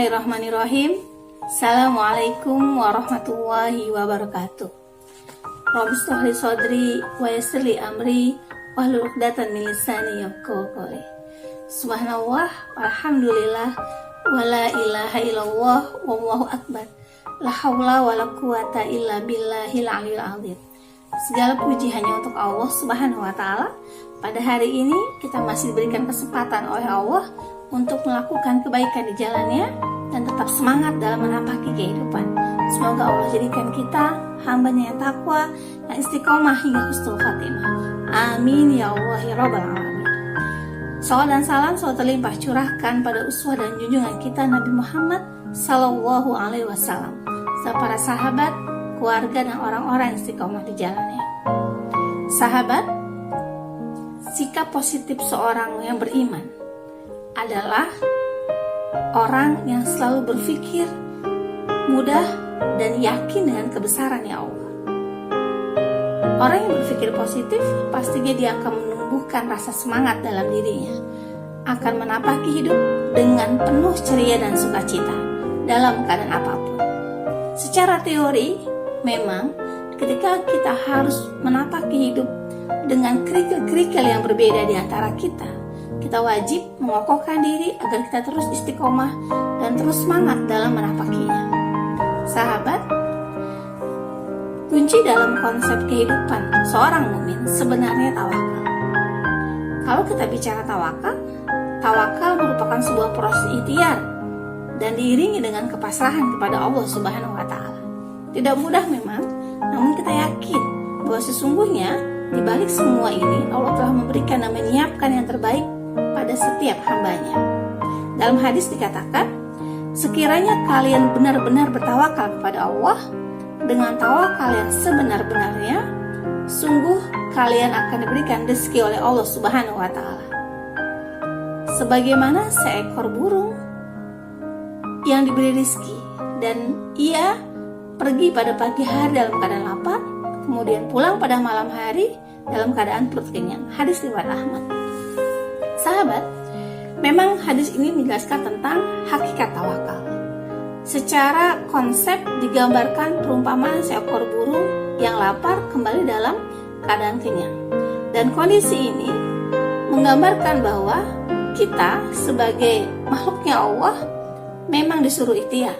Bismillahirrahmanirrahim. Assalamualaikum warahmatullahi wabarakatuh. Rabbi shrah li sadri wa yassir li amri wahlul 'uqdatam min lisani yafqahu qawli. Subhanallah walhamdulillah wala ilaha illallah wallahu akbar. La haula wala quwata illa billahil aliyil azim. Segala puji hanya untuk Allah Subhanahu wa taala. Pada hari ini kita masih diberikan kesempatan oleh Allah untuk melakukan kebaikan di jalannya dan tetap semangat dalam menapaki kehidupan. Semoga Allah jadikan kita hambanya yang takwa, yang istiqomah hingga husnul khatimah. Amin ya Allah ya rabbal alamin. Salawat dan salam selalu terlimpah curahkan pada uswah dan junjungan kita Nabi Muhammad sallallahu alaihi wasallam, serta para sahabat, keluarga dan orang-orang yang istiqomah di jalannya. Sahabat, sikap positif seorang yang beriman adalah orang yang selalu berpikir mudah dan yakin dengan kebesarannya Allah. Orang yang berpikir positif pastinya dia akan menumbuhkan rasa semangat dalam dirinya, akan menapaki hidup dengan penuh ceria dan sukacita dalam keadaan apapun. Secara teori, memang ketika kita harus menapaki hidup dengan kerikil-kerikil yang berbeda di antara kita wajib mengokohkan diri agar kita terus istiqomah dan terus semangat dalam menapakinya. Sahabat, kunci dalam konsep kehidupan seorang mukmin sebenarnya tawakal. Kalau kita bicara tawakal merupakan sebuah proses ikhtiar dan diiringi dengan kepasrahan kepada Allah Subhanahu wa taala. Tidak mudah memang, namun kita yakin bahwa sesungguhnya di balik semua ini Allah telah memberikan dan menyiapkan yang terbaik pada setiap hambanya. Dalam hadis dikatakan, sekiranya kalian benar-benar bertawakal kepada Allah dengan tawakal yang sebenar-benarnya, sungguh kalian akan diberikan rezeki oleh Allah Subhanahu wa taala. Sebagaimana seekor burung yang diberi rezeki dan ia pergi pada pagi hari dalam keadaan lapar, kemudian pulang pada malam hari dalam keadaan perut kenyang. Hadis riwayat Ahmad. Sahabat, memang hadis ini menjelaskan tentang hakikat tawakal. Secara konsep digambarkan perumpamaan seekor burung yang lapar kembali dalam keadaan kenyang. Dan kondisi ini menggambarkan bahwa kita sebagai makhluknya Allah memang disuruh ikhtiar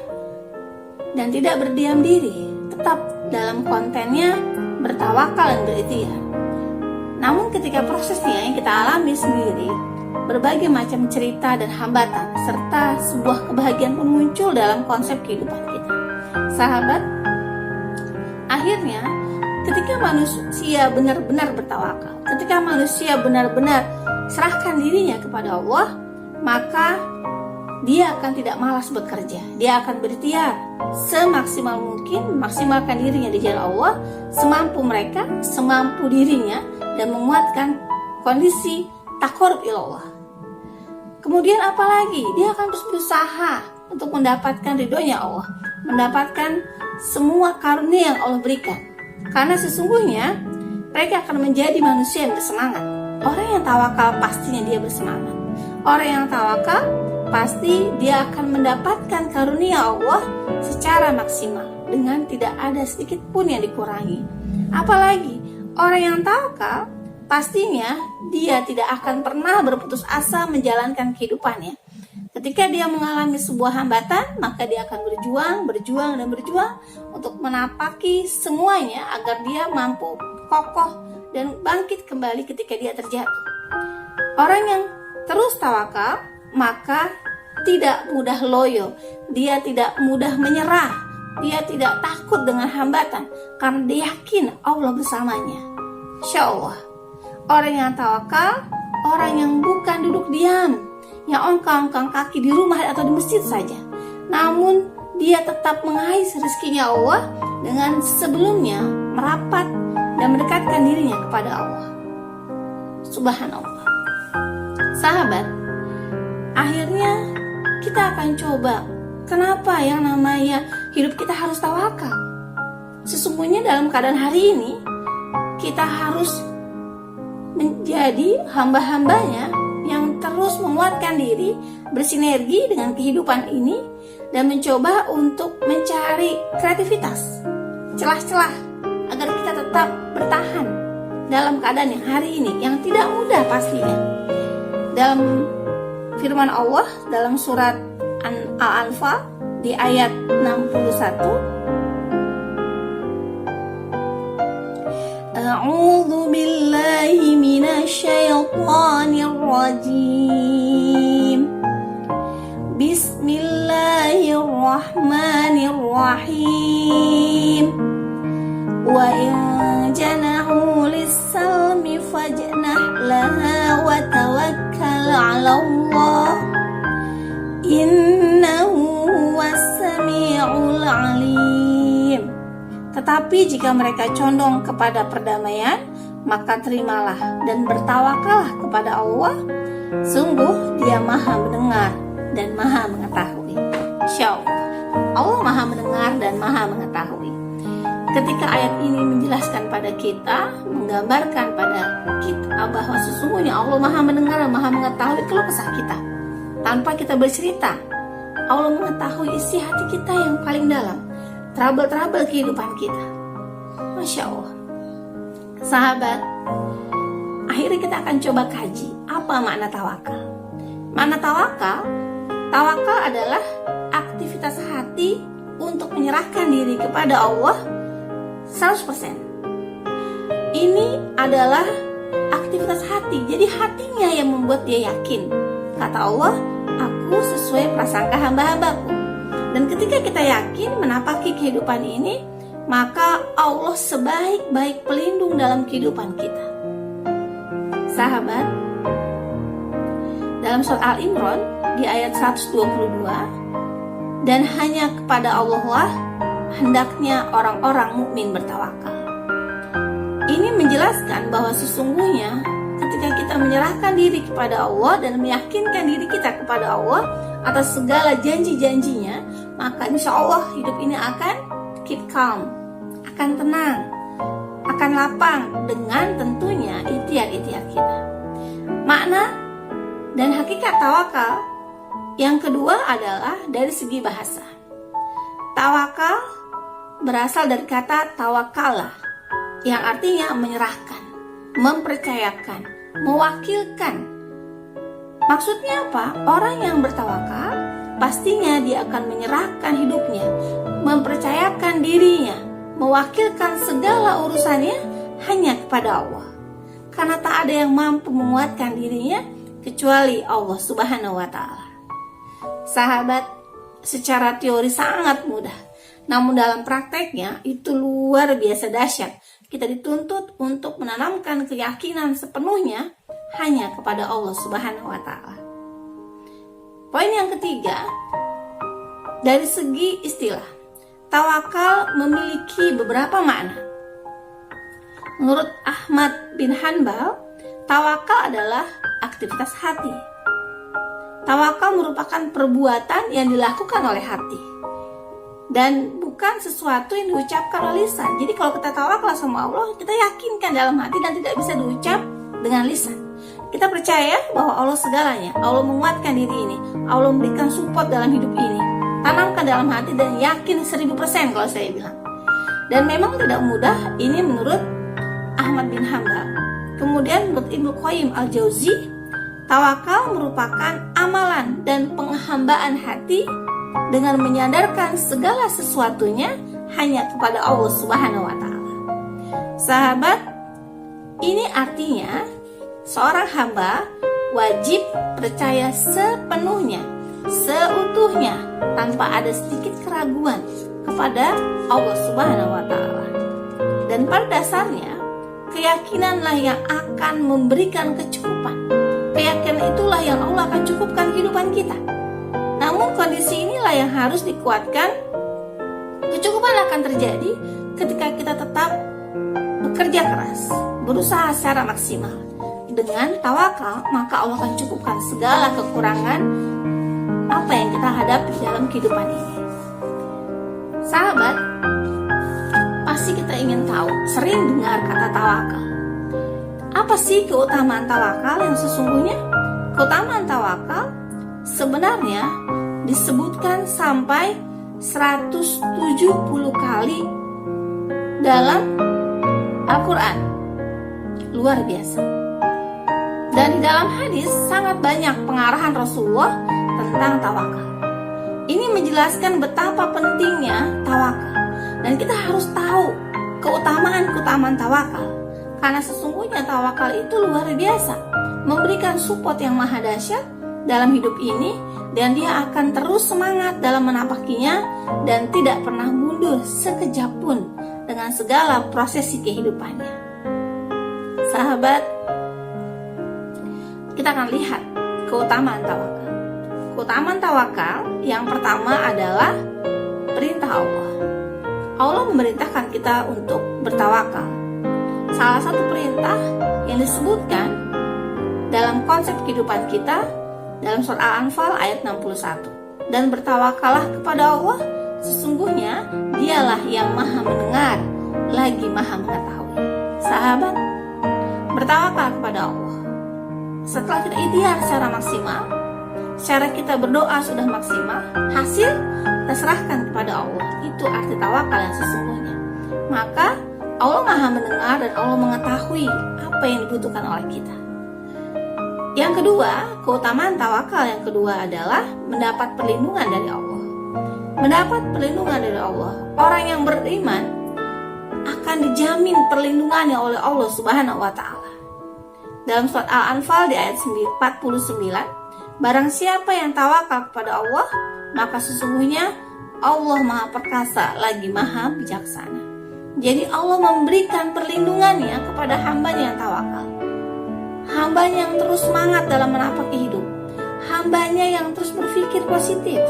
dan tidak berdiam diri, tetap dalam kontennya bertawakal dan berikhtiar. Namun ketika prosesnya yang kita alami sendiri, berbagai macam cerita dan hambatan serta sebuah kebahagiaan pun muncul dalam konsep kehidupan kita. Sahabat, akhirnya ketika manusia benar-benar bertawakal, ketika manusia benar-benar serahkan dirinya kepada Allah, maka dia akan tidak malas bekerja. Dia akan berikhtiar semaksimal mungkin, memaksimalkan dirinya di jalan Allah, semampu mereka, semampu dirinya, dan menguatkan kondisi taqarrub ilallah. Kemudian apalagi? Dia akan terus berusaha untuk mendapatkan ridhonya Allah, mendapatkan semua karunia yang Allah berikan. Karena sesungguhnya mereka akan menjadi manusia yang bersemangat. Orang yang tawakal pastinya dia bersemangat. Orang yang tawakal pasti dia akan mendapatkan karunia Allah secara maksimal dengan tidak ada sedikit pun yang dikurangi. Apalagi orang yang tawakal pastinya dia tidak akan pernah berputus asa menjalankan kehidupannya. Ketika dia mengalami sebuah hambatan, maka dia akan berjuang untuk menapaki semuanya agar dia mampu kokoh dan bangkit kembali ketika dia terjatuh. Orang yang terus tawakal maka tidak mudah loyo, dia tidak mudah menyerah, dia tidak takut dengan hambatan karena dia yakin Allah bersamanya. Insya Allah, orang yang tawakal, orang yang bukan duduk diam, yang ongkang-ongkang kaki di rumah atau di masjid saja, namun dia tetap mengais rezekinya Allah dengan sebelumnya merapat dan mendekatkan dirinya kepada Allah. Subhanallah. Sahabat, akhirnya kita akan coba, kenapa yang namanya hidup kita harus tawakal? Sesungguhnya dalam keadaan hari ini kita harus menjadi hamba-hambanya yang terus menguatkan diri, bersinergi dengan kehidupan ini, dan mencoba untuk mencari kreativitas, celah-celah agar kita tetap bertahan dalam keadaan yang hari ini yang tidak mudah pastinya. Dalam firman Allah dalam surat Al-Anfal di ayat 61, A'udzu billahi minasyaitonir rajim. Bismillahirrahmanirrahim. Wa in janahu lis-salmi fajnah laha wa tawakkal 'ala Allah. Innahu huwas-sami'ul 'alim. Tetapi jika mereka condong kepada perdamaian, maka terimalah dan bertawakallah kepada Allah. Sungguh Dia Maha mendengar dan Maha mengetahui. Insyaallah, Allah Maha mendengar dan Maha mengetahui. Ketika ayat ini menjelaskan pada kita, menggambarkan pada kita bahwa sesungguhnya Allah Maha mendengar dan Maha mengetahui keluh kesah kita. Tanpa kita bercerita, Allah mengetahui isi hati kita yang paling dalam, trouble-trouble kehidupan kita. Masya Allah. Sahabat, akhirnya kita akan coba kaji apa makna tawakal. Makna tawakal adalah aktivitas hati untuk menyerahkan diri kepada Allah 100%. Ini adalah aktivitas hati. Jadi hatinya yang membuat dia yakin. Kata Allah, aku sesuai prasangka hamba-hambaku. Dan ketika kita yakin menapaki kehidupan ini, maka Allah sebaik-baik pelindung dalam kehidupan kita. Sahabat, dalam surat Al-Imran di ayat 122, dan hanya kepada Allah lah hendaknya orang-orang mukmin bertawakal. Ini menjelaskan bahwa sesungguhnya ketika kita menyerahkan diri kepada Allah dan meyakinkan diri kita kepada Allah atas segala janji-janjinya, maka insya Allah hidup ini akan keep calm, akan tenang, akan lapang dengan tentunya ikhtiar-ikhtiar kita. Makna dan hakikat tawakal yang kedua adalah dari segi bahasa. Tawakal berasal dari kata tawakala, yang artinya menyerahkan, mempercayakan, mewakilkan. Maksudnya apa? Orang yang bertawakal pastinya dia akan menyerahkan hidupnya, mempercayakan dirinya, mewakilkan segala urusannya hanya kepada Allah. Karena tak ada yang mampu menguatkan dirinya kecuali Allah Subhanahu wa Ta'ala. Sahabat, secara teori sangat mudah, namun dalam prakteknya itu luar biasa dahsyat. Kita dituntut untuk menanamkan keyakinan sepenuhnya hanya kepada Allah Subhanahu wa Ta'ala. Poin yang ketiga, dari segi istilah, tawakal memiliki beberapa makna. Menurut Ahmad bin Hanbal, tawakal adalah aktivitas hati. Tawakal merupakan perbuatan yang dilakukan oleh hati dan bukan sesuatu yang diucapkan oleh lisan. Jadi kalau kita tawakal sama Allah, kita yakinkan dalam hati dan tidak bisa diucap dengan lisan. Kita percaya bahwa Allah segalanya, Allah menguatkan diri ini, Allah memberikan support dalam hidup ini. Tanamkan dalam hati dan yakin 1000% kalau saya bilang. Dan memang tidak mudah, ini menurut Ahmad bin Hanbal. Kemudian menurut Ibnu Qayyim al-Jauzi, tawakal merupakan amalan dan penghambaan hati dengan menyandarkan segala sesuatunya hanya kepada Allah Subhanahu wa Ta'ala. Sahabat, ini artinya seorang hamba wajib percaya sepenuhnya, seutuhnya, tanpa ada sedikit keraguan kepada Allah Subhanahu wa Ta'ala. Dan pada dasarnya, keyakinanlah yang akan memberikan kecukupan. Keyakinan itulah yang Allah akan cukupkan kehidupan kita. Namun kondisi inilah yang harus dikuatkan. Kecukupan akan terjadi ketika kita tetap bekerja keras, berusaha secara maksimal. Dengan tawakal, maka Allah akan cukupkan segala kekurangan apa yang kita hadapi dalam kehidupan ini. Sahabat, pasti kita ingin tahu, sering dengar kata tawakal. Apa sih keutamaan tawakal yang sesungguhnya? keutamaan tawakal sebenarnya disebutkan sampai 170 kali dalam Al-Quran. Luar biasa. Dan di dalam hadis sangat banyak pengarahan Rasulullah tentang tawakal. Ini menjelaskan betapa pentingnya tawakal. Dan kita harus tahu keutamaan tawakal. Karena sesungguhnya tawakal itu luar biasa, memberikan support yang maha dahsyat dalam hidup ini, dan dia akan terus semangat dalam menapakinya dan tidak pernah mundur sekejap pun dengan segala prosesi kehidupannya. Sahabat, kita akan lihat keutamaan tawakal. Keutamaan tawakal yang pertama adalah perintah Allah. Allah memerintahkan kita untuk bertawakal. Salah satu perintah yang disebutkan dalam konsep kehidupan kita dalam surat Al-Anfal ayat 61. Dan bertawakallah kepada Allah, sesungguhnya dialah yang maha mendengar lagi maha mengetahui. Sahabat, bertawakal kepada Allah. Setelah kita ikhtiar secara maksimal, secara kita berdoa sudah maksimal, hasil kita serahkan kepada Allah. Itu arti tawakal yang sesungguhnya. Maka Allah maha mendengar dan Allah mengetahui apa yang dibutuhkan oleh kita. Yang kedua, keutamaan tawakal yang kedua adalah mendapat perlindungan dari Allah. Mendapat perlindungan dari Allah. Orang yang beriman akan dijamin perlindungannya oleh Allah Subhanahu wa taala. Dalam surat Al-Anfal di ayat 49, barang siapa yang tawakal kepada Allah, maka sesungguhnya Allah maha perkasa lagi maha bijaksana. Jadi Allah memberikan perlindungannya kepada hambanya yang tawakal. Hambanya yang terus semangat dalam menapaki hidup. Hambanya yang terus berpikir positif.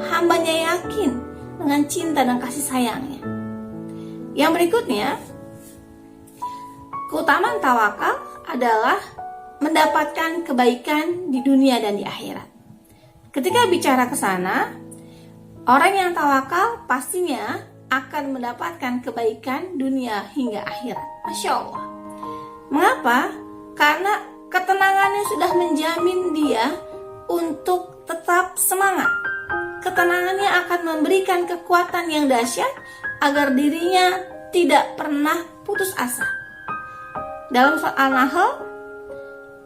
Hambanya yakin dengan cinta dan kasih sayangnya. Yang berikutnya, keutamaan tawakal adalah mendapatkan kebaikan di dunia dan di akhirat. Ketika bicara ke sana, orang yang tawakal pastinya akan mendapatkan kebaikan dunia hingga akhirat. Masya Allah. Mengapa? Karena ketenangannya sudah menjamin dia untuk tetap semangat. Ketenangannya akan memberikan kekuatan yang dahsyat agar dirinya tidak pernah putus asa. Dalam surat An-Nahl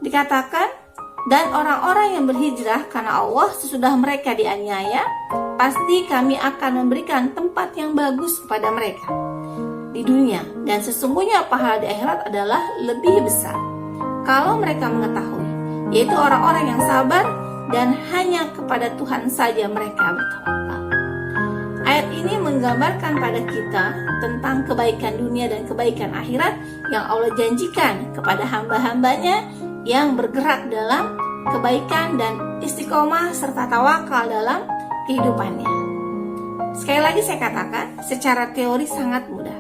dikatakan, dan orang-orang yang berhijrah karena Allah sesudah mereka dianiaya, pasti kami akan memberikan tempat yang bagus kepada mereka di dunia, dan sesungguhnya pahala di akhirat adalah lebih besar kalau mereka mengetahui, yaitu orang-orang yang sabar dan hanya kepada Tuhan saja mereka bertawakal. Ayat ini menggambarkan pada kita tentang kebaikan dunia dan kebaikan akhirat yang Allah janjikan kepada hamba-hambanya yang bergerak dalam kebaikan dan istiqomah serta tawakal dalam kehidupannya. Sekali lagi saya katakan, secara teori sangat mudah,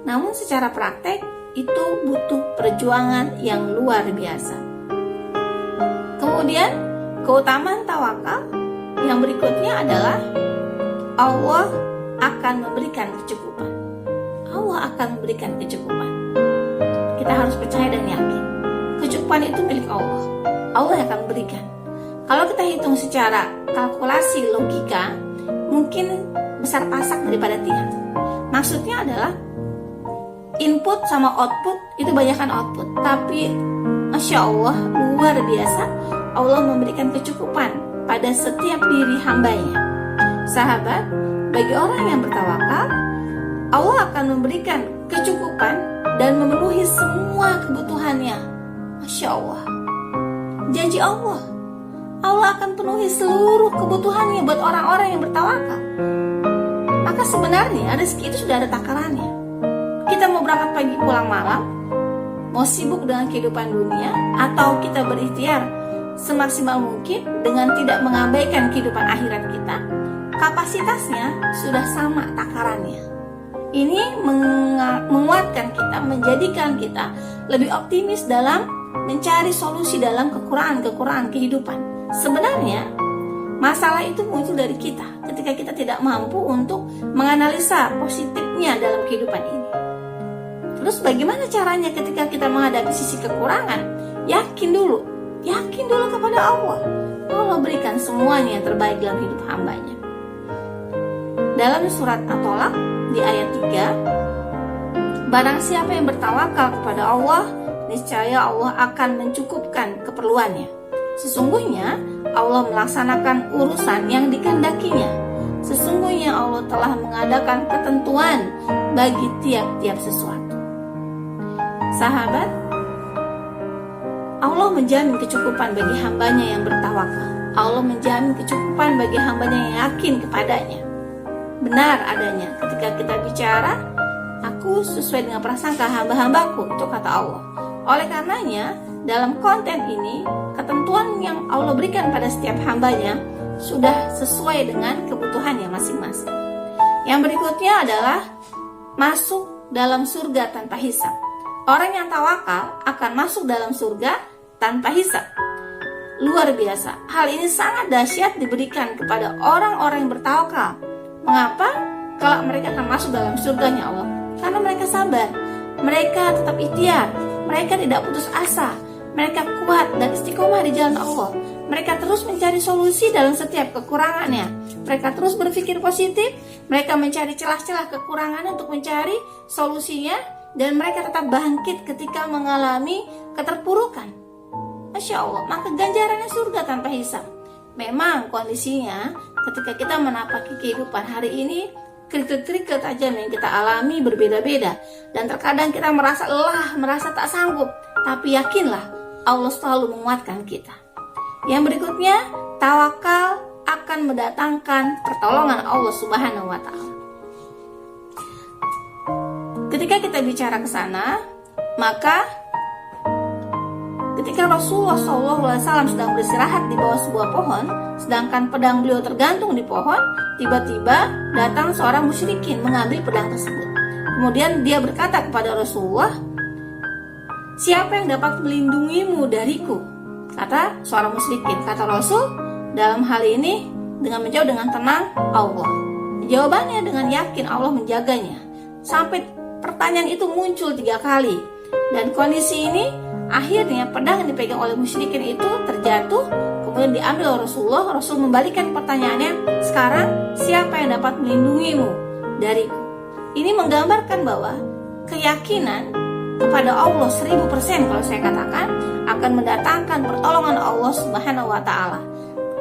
namun secara praktek itu butuh perjuangan yang luar biasa. Kemudian keutamaan tawakal yang berikutnya adalah Allah akan memberikan kecukupan. Allah akan memberikan kecukupan. Kita harus percaya dan yakin. Kecukupan itu milik Allah. Allah yang akan memberikan. Kalau kita hitung secara kalkulasi logika, mungkin besar pasak daripada tiang. Maksudnya adalah input sama output itu banyakkan output, tapi Masya Allah luar biasa, Allah memberikan kecukupan pada setiap diri hambanya. Sahabat, bagi orang yang bertawakal, Allah akan memberikan kecukupan dan memenuhi semua kebutuhannya. Masya Allah, janji Allah, Allah akan penuhi seluruh kebutuhannya buat orang-orang yang bertawakal. Maka sebenarnya rezeki itu sudah ada takarannya. Kita mau berangkat pagi pulang malam, mau sibuk dengan kehidupan dunia, atau kita berikhtiar semaksimal mungkin dengan tidak mengabaikan kehidupan akhirat kita, kapasitasnya sudah sama takarannya. Ini menguatkan kita, menjadikan kita lebih optimis dalam mencari solusi dalam kekurangan-kekurangan kehidupan. Sebenarnya masalah itu muncul dari kita ketika kita tidak mampu untuk menganalisa positifnya dalam kehidupan ini. Terus bagaimana caranya ketika kita menghadapi sisi kekurangan? Yakin dulu yakin dulu kepada Allah. Allah berikan semuanya yang terbaik dalam hidup hambanya. Dalam surat At-Tolak di ayat 3, barang siapa yang bertawakal kepada Allah, niscaya Allah akan mencukupkan keperluannya. Sesungguhnya Allah melaksanakan urusan yang dikehendakinya. Sesungguhnya Allah telah mengadakan ketentuan bagi tiap-tiap sesuatu. Sahabat, Allah menjamin kecukupan bagi hambanya yang bertawakal. Allah menjamin kecukupan bagi hambanya yang yakin kepadanya. Benar adanya ketika kita bicara, aku sesuai dengan prasangka hamba-hambaku, itu kata Allah. Oleh karenanya, dalam konten ini, ketentuan yang Allah berikan pada setiap hambanya sudah sesuai dengan kebutuhannya masing-masing. Yang berikutnya adalah masuk dalam surga tanpa hisab. Orang yang tawakal akan masuk dalam surga tanpa hisab. Luar biasa, hal ini sangat dahsyat diberikan kepada orang-orang yang bertawakal. Mengapa? Kalau mereka akan masuk dalam surganya Allah, karena mereka sabar, mereka tetap ikhtiar, mereka tidak putus asa, mereka kuat dan istiqomah di jalan Allah. Mereka terus mencari solusi dalam setiap kekurangannya. Mereka terus berpikir positif, mereka mencari celah-celah kekurangan untuk mencari solusinya, dan mereka tetap bangkit ketika mengalami keterpurukan. Masya Allah, maka ganjarannya surga tanpa hisab. Memang kondisinya ketika kita menapaki kehidupan hari ini, kerikil-kerikil tajam yang kita alami berbeda-beda, dan terkadang kita merasa lelah, merasa tak sanggup. Tapi yakinlah, Allah selalu menguatkan kita. Yang berikutnya, tawakal akan mendatangkan pertolongan Allah Subhanahu wa Ta'ala. Ketika kita bicara ke sana, maka ketika Rasulullah SAW sedang beristirahat di bawah sebuah pohon, sedangkan pedang beliau tergantung di pohon, tiba-tiba datang seorang musyrikin mengambil pedang tersebut. Kemudian dia berkata kepada Rasulullah, "Siapa yang dapat melindungimu dariku?" Kata seorang musyrikin. Kata Rasul, dalam hal ini dengan menjawab dengan tenang, Allah. Jawabannya dengan yakin Allah menjaganya. Sampai pertanyaan itu muncul 3 kali. Dan kondisi ini akhirnya pedang yang dipegang oleh musyrikin itu terjatuh, kemudian diambil oleh Rasulullah. Rasul membalikan pertanyaannya, "Sekarang siapa yang dapat melindungimu dariku?" Ini menggambarkan bahwa keyakinan kepada Allah 1000% kalau saya katakan akan mendatangkan pertolongan Allah Subhanahu wa Ta'ala.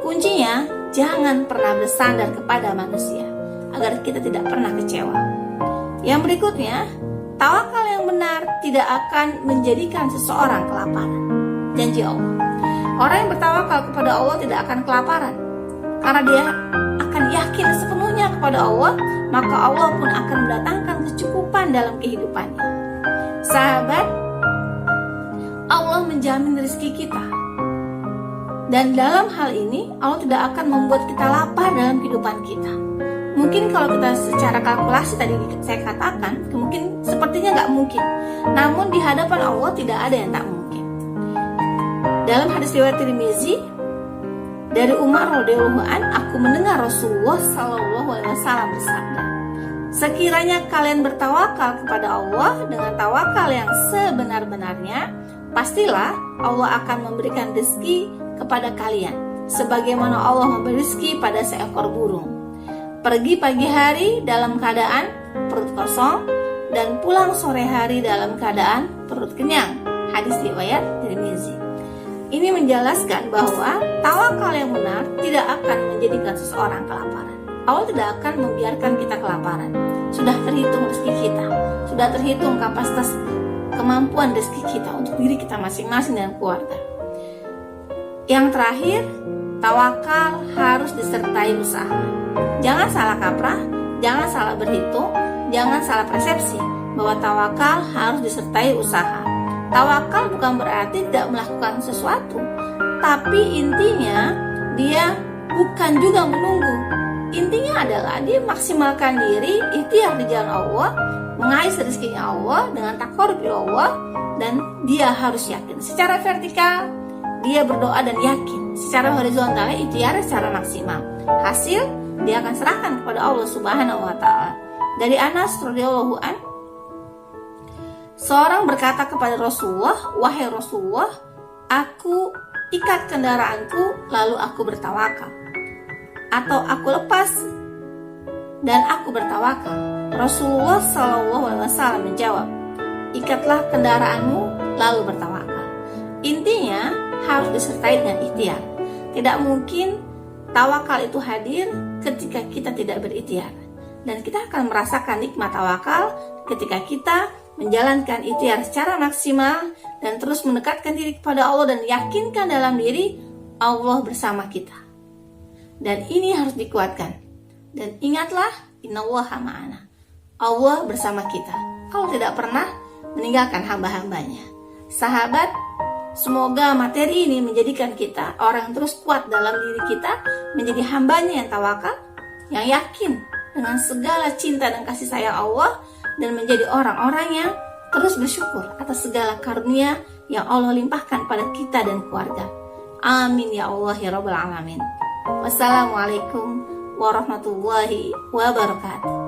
Kuncinya, jangan pernah bersandar kepada manusia agar kita tidak pernah kecewa. Yang berikutnya, tawakal yang benar tidak akan menjadikan seseorang kelaparan. Janji Allah. Orang yang bertawakal kepada Allah tidak akan kelaparan, karena dia akan yakin sepenuhnya kepada Allah, maka Allah pun akan mendatangkan kecukupan dalam kehidupannya. Sahabat, Allah menjamin rezeki kita. Dan dalam hal ini, Allah tidak akan membuat kita lapar dalam kehidupan kita. Mungkin kalau kita secara kalkulasi tadi saya katakan, mungkin sepertinya nggak mungkin. Namun di hadapan Allah tidak ada yang tak mungkin. Dalam hadis riwayat Tirmizi dari Umar radhiyallahu an, aku mendengar Rasulullah sallallahu alaihi wasallam bersabda, "Sekiranya kalian bertawakal kepada Allah dengan tawakal yang sebenar-benarnya, pastilah Allah akan memberikan rezeki kepada kalian, sebagaimana Allah memberi rezeki pada seekor burung. Pergi pagi hari dalam keadaan perut kosong dan pulang sore hari dalam keadaan perut kenyang." Hadis riwayat Tirmizi. Ini menjelaskan bahwa tawakal yang benar tidak akan menjadikan seseorang kelaparan. Allah tidak akan membiarkan kita kelaparan. Sudah terhitung rezeki kita, sudah terhitung kapasitas kemampuan rezeki kita untuk diri kita masing-masing dan keluarga. Yang terakhir, tawakal harus disertai usaha. Jangan salah kaprah, jangan salah berhitung, jangan salah persepsi bahwa tawakal harus disertai usaha. Tawakal bukan berarti tidak melakukan sesuatu, tapi intinya dia bukan juga menunggu. Intinya adalah dia maksimalkan diri, ikhtiar di jalan Allah, mengais rezekinya Allah dengan takarrub ila Allah, dan dia harus yakin. Secara vertikal dia berdoa dan yakin, secara horizontal ikhtiar secara maksimal. Hasil dia akan serahkan kepada Allah Subhanahu wa Ta'ala. Dari Anas radhiyallahu an, seorang berkata kepada Rasulullah, "Wahai Rasulullah, aku ikat kendaraanku lalu aku bertawakal, atau aku lepas dan aku bertawakal? Rasulullah SAW menjawab, ikatlah kendaraanmu lalu bertawakal. Intinya harus disertai dengan ikhtiar. Tidak mungkin tawakal itu hadir ketika kita tidak berikhtiar. Dan kita akan merasakan nikmat tawakal ketika kita menjalankan ikhtiar secara maksimal dan terus mendekatkan diri kepada Allah dan yakinkan dalam diri Allah bersama kita. Dan ini harus dikuatkan. Dan ingatlah, innallaha ma'ana. Allah bersama kita. Allah tidak pernah meninggalkan hamba-hambanya. Sahabat, semoga materi ini menjadikan kita orang yang terus kuat dalam diri kita, menjadi hambanya yang tawakal, yang yakin dengan segala cinta dan kasih sayang Allah, dan menjadi orang-orang yang terus bersyukur atas segala karunia yang Allah limpahkan pada kita dan keluarga. Amin ya Allah ya Rabbal Alamin. Wassalamualaikum warahmatullahi wabarakatuh.